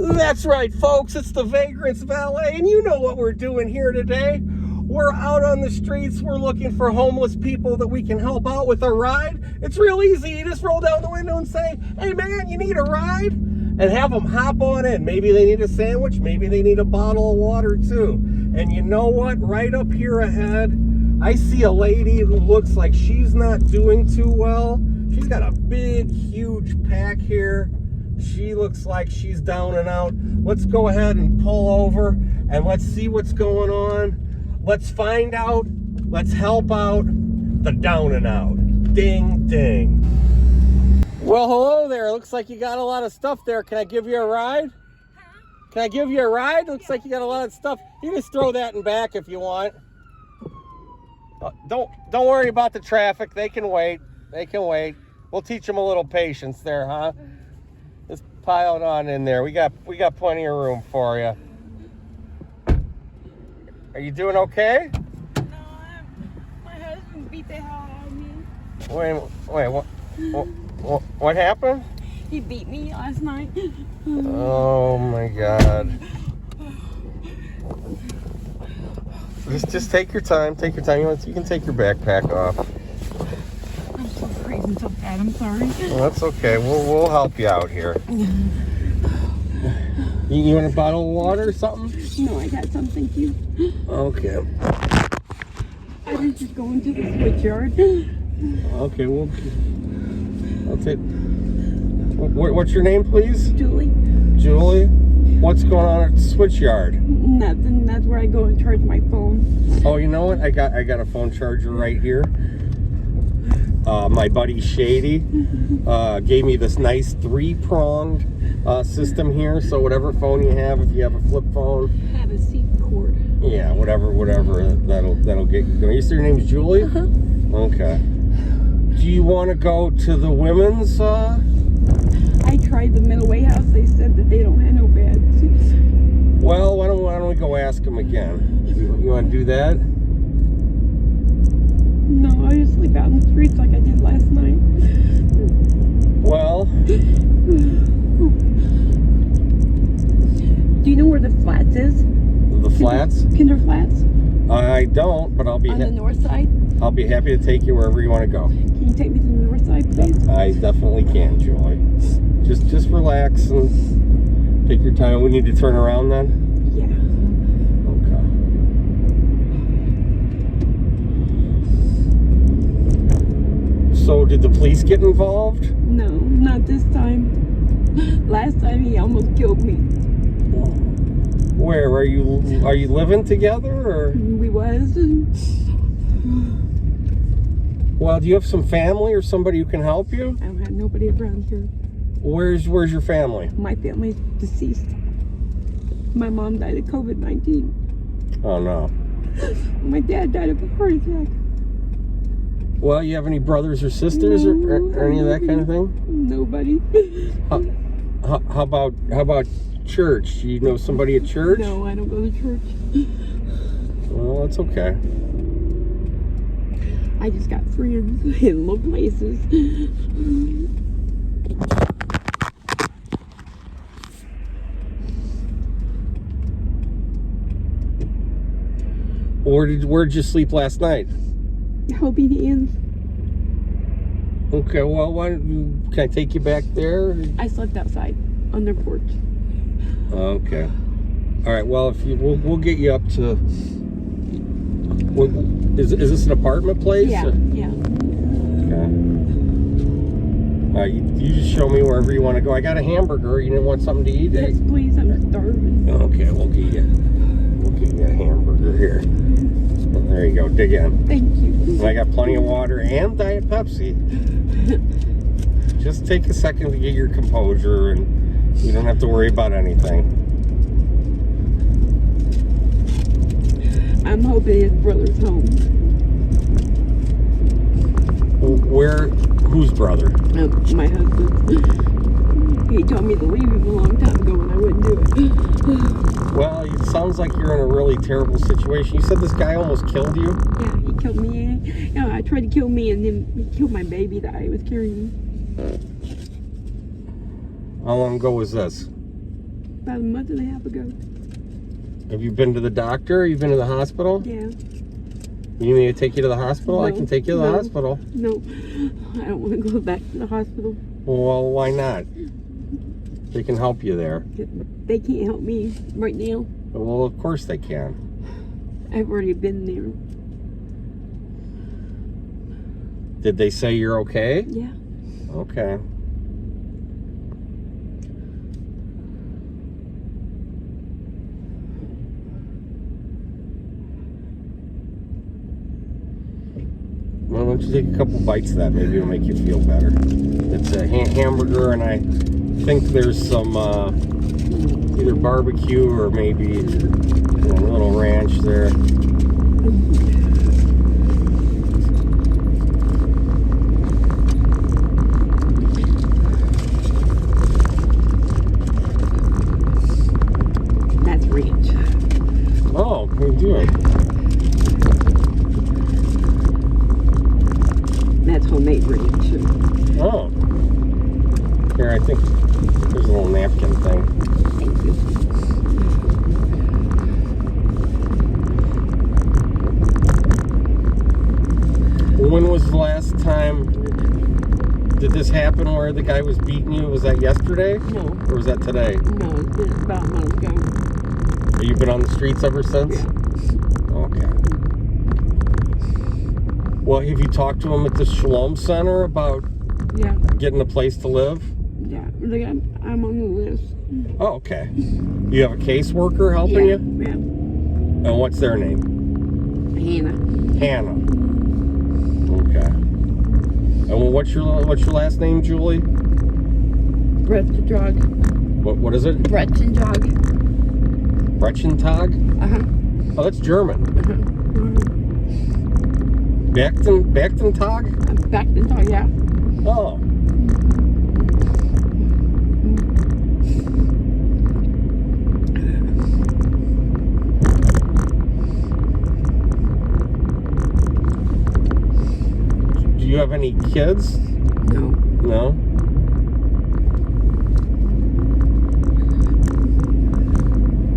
That's right, folks. It's the Vagrant's Valet, and you know what we're doing here today. We're out on the streets. We're looking for homeless people that we can help out with a ride. It's real easy. You just roll down the window and say, "Hey, man, you need a ride?" And have them hop on in. Maybe they need a sandwich. Maybe they need a bottle of water, too. And you know what? Right up here ahead, I see a lady who looks like she's not doing too well. She's got a big, huge pack here. She looks like she's down and out. Let's go ahead and pull over and let's see what's going on. Let's find out. Let's help out the down and out. Ding, ding. Well, hello there. Looks like you got a lot of stuff there. Can I give you a ride? Can I give you a ride? Looks like you got a lot of stuff. You just throw that in back if you want. Don't worry about the traffic. They can wait. They can wait. We'll teach them a little patience there, huh? Just pile it on in there. We got plenty of room for you. Are you doing okay? No, my husband beat the hell out of me. Wait, what happened? He beat me last night. Oh my God. Just take your time. Take your time. You can take your backpack off. I'm so crazy, so bad. I'm sorry. Well, that's okay. We'll help you out here. You want a bottle of water or something? No, I got some, thank you. Okay. I was just going to the switchyard. Okay, I'll take. What's your name, please? Julie. Julie. What's going on at the switchyard? Nothing. That's where I go and charge my phone. Oh, you know what? I got a phone charger right here. My buddy Shady gave me this nice 3-pronged system here. So whatever phone you have, if you have a flip phone, Have a seat cord. yeah, whatever, that'll get you going. You say your name's Julie? Uh-huh. Okay. Do you want to go to the women's? I tried the middle way house. They said that they don't have no beds. Well, why don't we go ask them again? You want to do that? No, I just sleep out in the streets like I did last night. Well, do you know where the flats is? the flats? Kinder Flats? I don't, but On the north side? I'll be happy to take you wherever you want to go. Can you take me to the north side, please? I definitely can, Julie. Just relax and take your time. We need to turn around then? Yeah. Okay. So did the police get involved? No, not this time. Last time he almost killed me. Where are you living together or? We was. Well, do you have some family or somebody who can help you? I don't have nobody around here. Where's your family? My family's deceased. My mom died of COVID-19. Oh no. My dad died of a heart attack. Well, you have any brothers or sisters or any of that kind of thing? Nobody. How about church? Do you know somebody at church? No, I don't go to church. Well, that's okay. I just got friends in low places. Where'd you sleep last night? Hopi Inns. Okay, well, can I take you back there? I slept outside on their porch. Okay. All right. Well, we'll get you up to. Is this an apartment place? Yeah. Yeah. Okay. You just show me wherever you want to go. I got a hamburger. You didn't want something to eat? Yes, please. I'm starving. Okay, we'll get you a hamburger here. There you go. Dig in. Thank you. And I got plenty of water and Diet Pepsi. Just take a second to get your composure, and you don't have to worry about anything. I'm hoping his brother's home. Whose brother? My husband. He told me to leave him a long time ago and I wouldn't do it. Well, it sounds like you're in a really terrible situation. You said this guy almost killed you? Yeah, he killed me. Yeah, I tried to kill me and then he killed my baby that I was carrying. How long ago was this? About a month and a half ago. Have you been to the doctor? You've been to the hospital? Yeah. You need me to take you to the hospital? I No, can take you to the no. hospital. No, I don't want to go back to the hospital. Well, why not? They can help you there. They can't help me right now. Well, of course they can. I've already been there. Did they say you're okay? Yeah. Okay. Well, why don't you take a couple bites of that? Maybe it'll make you feel better. It's a hamburger, and I think there's some either barbecue or maybe a little ranch there. That's ranch. Oh, what are you doing? That's homemade ranch. Oh. Here, I think there's a little napkin thing. Thank you. When was the last time did this happen where the guy was beating you? Was that yesterday? No. Or was that today? No, it's been about a month ago. Have you been on the streets ever since? Yeah. Okay. Well, have you talked to him at the Shalom Center about Yeah. getting a place to live? Yeah. Look, I'm on the list. Oh, okay. You have a caseworker helping Yeah. you? Yeah. And what's their name? Hannah. Hannah. Okay. And what's your last name, Julie? Brettentag. What is it? Brettentag. Brettentag? Uh-huh. Oh, that's German. Uh-huh. Brettentag? Brettentag, yeah. Oh. Do you have any kids? No. No?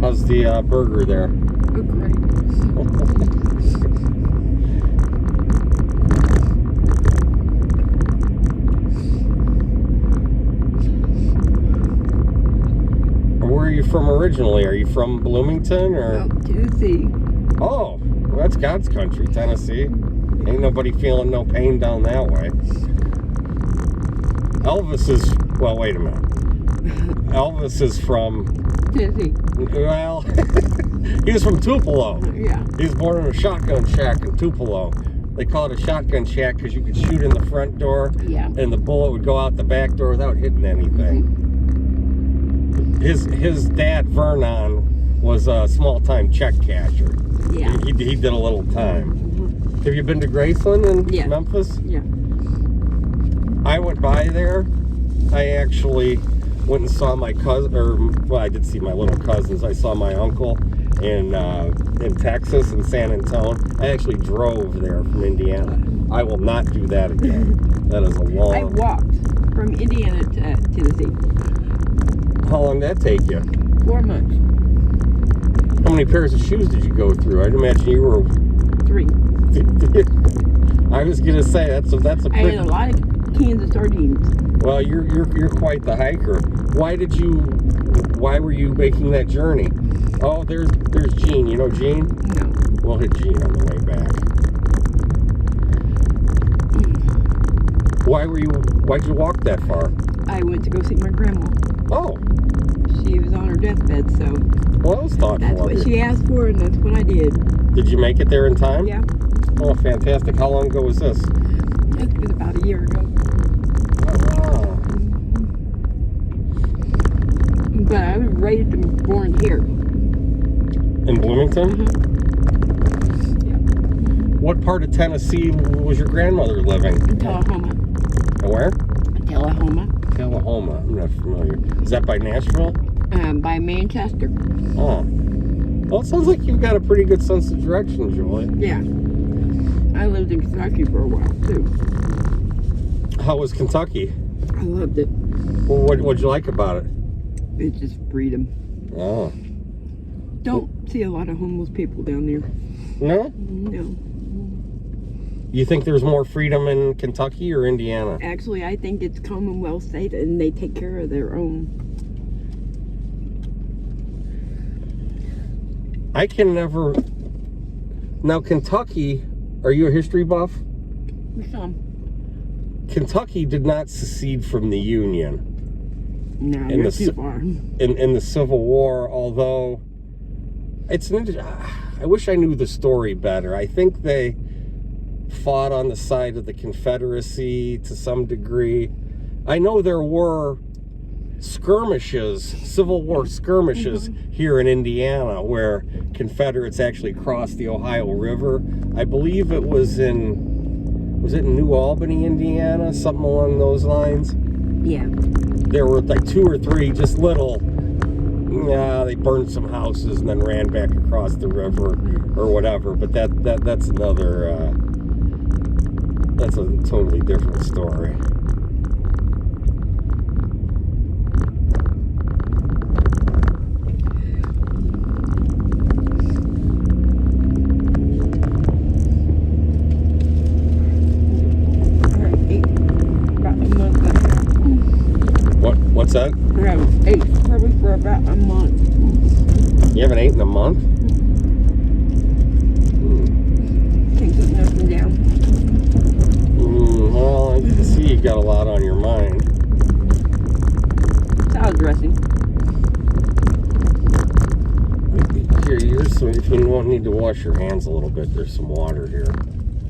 How's the burger there? Oh, great. Where are you from originally? Are you from Bloomington or? Oh, Tennessee. Oh, well, that's God's country, Tennessee. Ain't nobody feeling no pain down that way. Elvis is, well, wait a minute. Elvis is from, Tennessee. well, he was from Tupelo. Yeah. He was born in a shotgun shack in Tupelo. They call it a shotgun shack because you could shoot in the front door Yeah. and the bullet would go out the back door without hitting anything. His dad, Vernon, was a small-time check casher. Yeah. He did a little time. Have you been to Graceland in Yeah. Memphis? Yeah. I went by there. I actually went and saw my cousin, or well, I did see my little cousins. I saw my uncle in Texas, in San Antonio. I actually drove there from Indiana. I will not do that again. That is a long. I walked from Indiana to Tennessee. How long did that take you? 4 months. How many pairs of shoes did you go through? I'd imagine you were. 3. I was gonna say that's a I pretty. had a lot of cans of sardines. Well, you're quite the hiker. Why were you making that journey? Oh, there's Gene. You know Gene? No. We'll hit Gene on the way back. Why'd you walk that far? I went to go see my grandma. Oh, She was on her deathbed, so well, that was thoughtful that's of what you. she asked for, and that's what I did. Did you make it there in time? Yeah. Oh, fantastic. How long ago was this? It was about a year ago. Oh, wow. But I was raised and born here. In Bloomington? Yeah. What part of Tennessee was your grandmother living? In Tullahoma. Where? Tullahoma. Oklahoma. I'm not familiar. Is that by Nashville? By Manchester. Oh. Well, it sounds like you've got a pretty good sense of direction, Julie. Yeah. I lived in Kentucky for a while, too. How was Kentucky? I loved it. Well, what'd you like about it? It's just freedom. Oh. Don't see a lot of homeless people down there. No? No. You think there's more freedom in Kentucky or Indiana? Actually, I think it's Commonwealth state and they take care of their own. I can never... Now, Kentucky, are you a history buff? Some. Kentucky did not secede from the Union. No, In you're the too far. In the Civil War, although it's I wish I knew the story better. I think they fought on the side of the Confederacy to some degree. I know there were skirmishes, Civil War skirmishes here in Indiana where Confederates actually crossed the Ohio River. I believe it was in New Albany, Indiana, something along those lines. Yeah. There were like 2 or 3 just little, they burned some houses and then ran back across the river or whatever. But that's another, that's a totally different story. What's that? I haven't ate probably for about a month. You haven't eaten in a month? Can't put nothing down. Well, I can see you got a lot on your mind. Salad dressing. Here, if you won't need to wash your hands a little bit, there's some water here.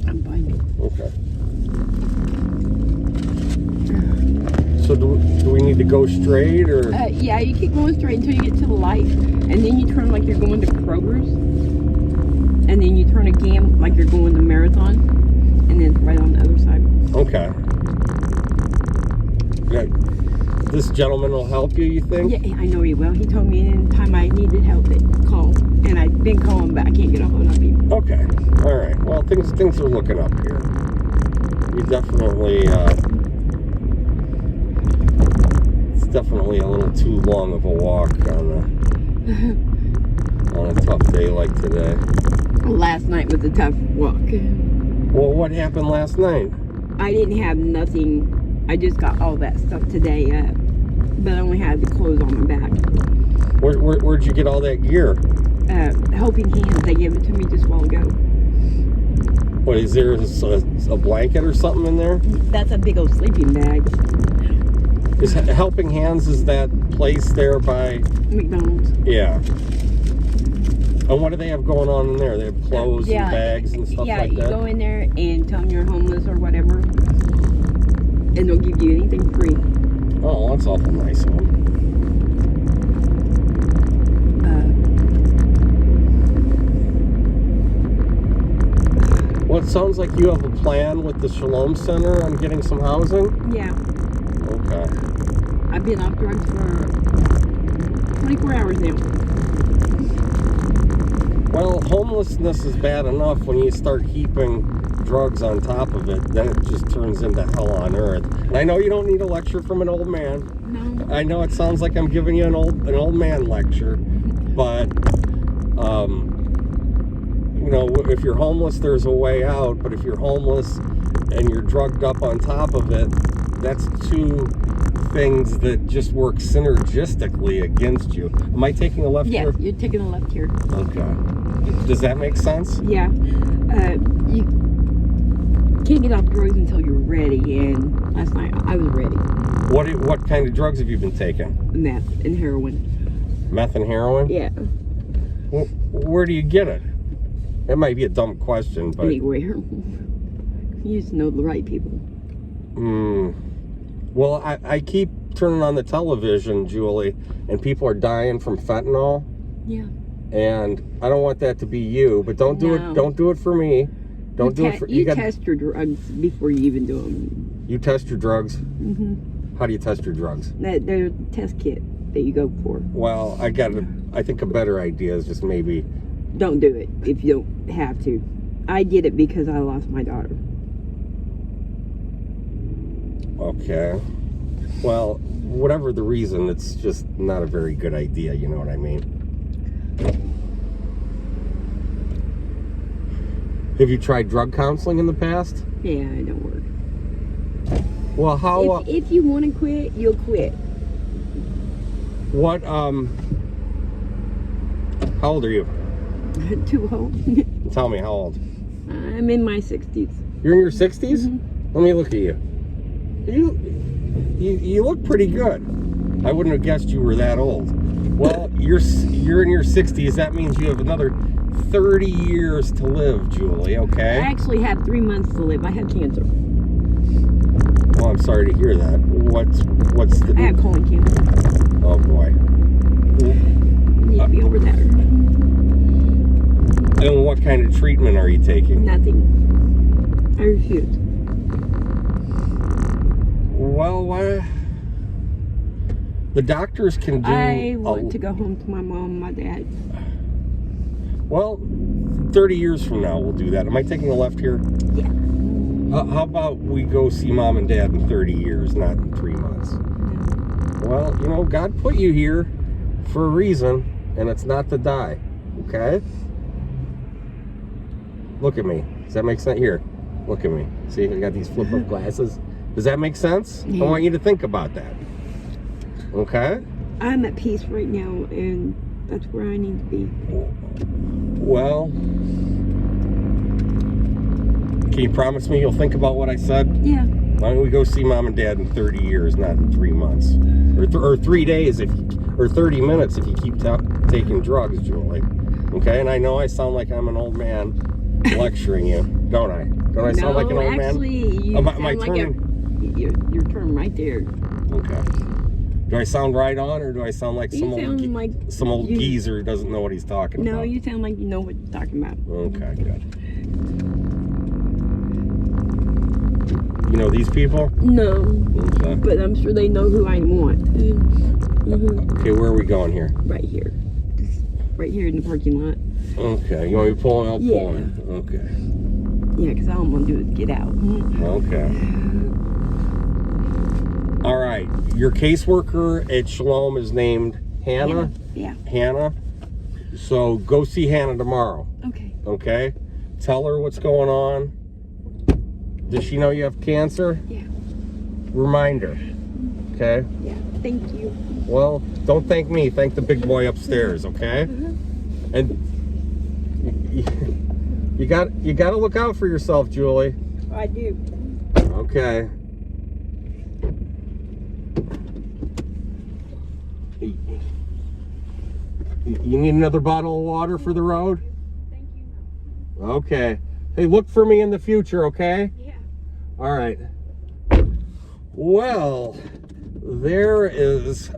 I'm fine. Okay. So do we need to go straight or? Yeah, you keep going straight until you get to the light, and then you turn like you're going to Kroger's, and then you turn again like you're going to Marathon, and then it's right on the other side. Okay. Yeah. This gentleman will help you, you think? Yeah, I know he will. He told me anytime I needed help, call, and I've been calling, but I can't get a hold of him. Okay. All right. Well, things are looking up here. You definitely. Definitely a little too long of a walk on a tough day like today. Last night was a tough walk. Well, what happened last night? I didn't have nothing. I just got all that stuff today, but I only had the clothes on my back. Where'd you get all that gear? Helping Hands. They gave it to me just a while ago. What, is there a blanket or something in there? That's a big old sleeping bag. Is Helping Hands, is that place there by McDonald's? Yeah. And what do they have going on in there? They have clothes and bags and stuff like that? Yeah, you go in there and tell them you're homeless or whatever, and they'll give you anything free. Oh, that's awful nice of them. Well, it sounds like you have a plan with the Shalom Center on getting some housing? Yeah. Okay. I've been off drugs for 24 hours now. Well, homelessness is bad enough. When you start heaping drugs on top of it, then it just turns into hell on earth. And I know you don't need a lecture from an old man. No. I know it sounds like I'm giving you an old man lecture, but if you're homeless, there's a way out. But if you're homeless and you're drugged up on top of it, that's two things that just work synergistically against you. Am I taking a left here? Yeah, you're taking a left here. Okay. Does that make sense? Yeah. You can't get off drugs until you're ready, and last night I was ready. What kind of drugs have you been taking? Meth and heroin. Meth and heroin? Yeah. Well, where do you get it? That might be a dumb question, but... Anywhere. You just know the right people. Well, I keep turning on the television, Julie, and people are dying from fentanyl. Yeah. And I don't want that to be you, but don't do it. Don't do it for me. Don't do it for you. Test your drugs before you even do them. You test your drugs? Mm-hmm. How do you test your drugs? There's a test kit that you go for. Well, I think a better idea is just maybe... Don't do it if you don't have to. I did it because I lost my daughter. Okay. Well, whatever the reason, it's just not a very good idea, you know what I mean? Have you tried drug counseling in the past? Yeah, it don't work. Well, how... If you want to quit, you'll quit. What, how old are you? Too old. Tell me, how old? I'm in my 60s. You're in your 60s? Mm-hmm. Let me look at you. You look pretty good. I wouldn't have guessed you were that old. Well, you're in your 60s. That means you have another 30 years to live, Julie, okay? I actually have 3 months to live. I have cancer. Well, I'm sorry to hear that. What's the... I have colon cancer. Oh, boy. Need to be over that. And what kind of treatment are you taking? Nothing. I refuse. Well, the doctors can do... I want to go home to my mom and my dad. Well, 30 years from now we'll do that. Am I taking a left here? Yeah. How about we go see mom and dad in 30 years, not in 3 months? Well, you know, God put you here for a reason, and it's not to die, okay? Look at me. Does that make sense? Here, look at me. See, I got these flip-up glasses. Does that make sense? Yeah. I want you to think about that, okay? I'm at peace right now, and that's where I need to be. Well, can you promise me you'll think about what I said? Yeah. Why don't we go see mom and dad in 30 years, not in 3 months? Or 3 days, or 30 minutes if you keep taking drugs, Julie. Okay, and I know I sound like I'm an old man lecturing you, don't I? Don't I sound like an old man? You Am I sound like turning? your turn right there. Okay. Do I sound right on, or do I sound like some old geezer who doesn't know what he's talking about? No, you sound like you know what you're talking about. Okay, good. You know these people? No, Okay. but I'm sure they know who I want. Mm-hmm. Okay, where are we going here? Right here. Just right here in the parking lot. Okay, you want me to pull in? I'll Yeah. pull in. Okay. Yeah, because all I'm going to do is get out. Okay. All right. Your caseworker at Shalom is named Hannah? Yeah. Hannah? So go see Hannah tomorrow. Okay. Okay? Tell her what's going on. Does she know you have cancer? Yeah. Remind her. Okay? Yeah. Thank you. Well, don't thank me. Thank the big boy upstairs, okay? And you got to look out for yourself, Julie. I do. Okay. You need another bottle of water for the road? Thank you. Okay. Hey, look for me in the future, okay? Yeah. All right. Well, there is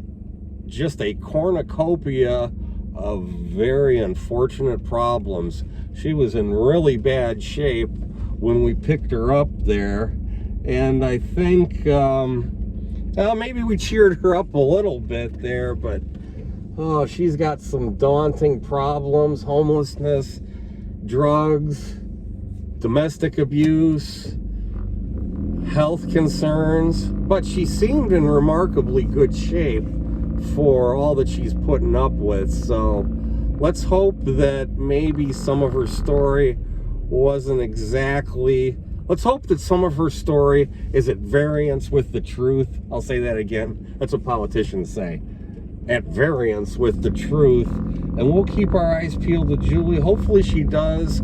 just a cornucopia of very unfortunate problems. She was in really bad shape when we picked her up there, and I think maybe we cheered her up a little bit there, but oh, she's got some daunting problems: homelessness, drugs, domestic abuse, health concerns, but she seemed in remarkably good shape for all that she's putting up with. So let's hope that maybe some of her story wasn't exactly, let's hope that some of her story is at variance with the truth. I'll say that again. That's what politicians say. At variance with the truth. And we'll keep our eyes peeled to Julie. Hopefully she does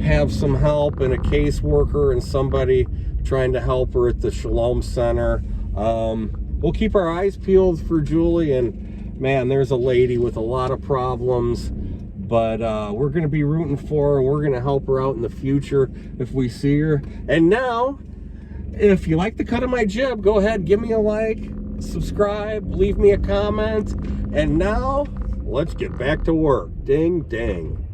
have some help and a caseworker and somebody trying to help her at the Shalom Center. We'll keep our eyes peeled for Julie, and man, there's a lady with a lot of problems, but we're going to be rooting for her, and we're going to help her out in the future if we see her. And now, if you like the cut of my jib, go ahead, give me a like, subscribe, leave me a comment, and now let's get back to work. Ding, ding.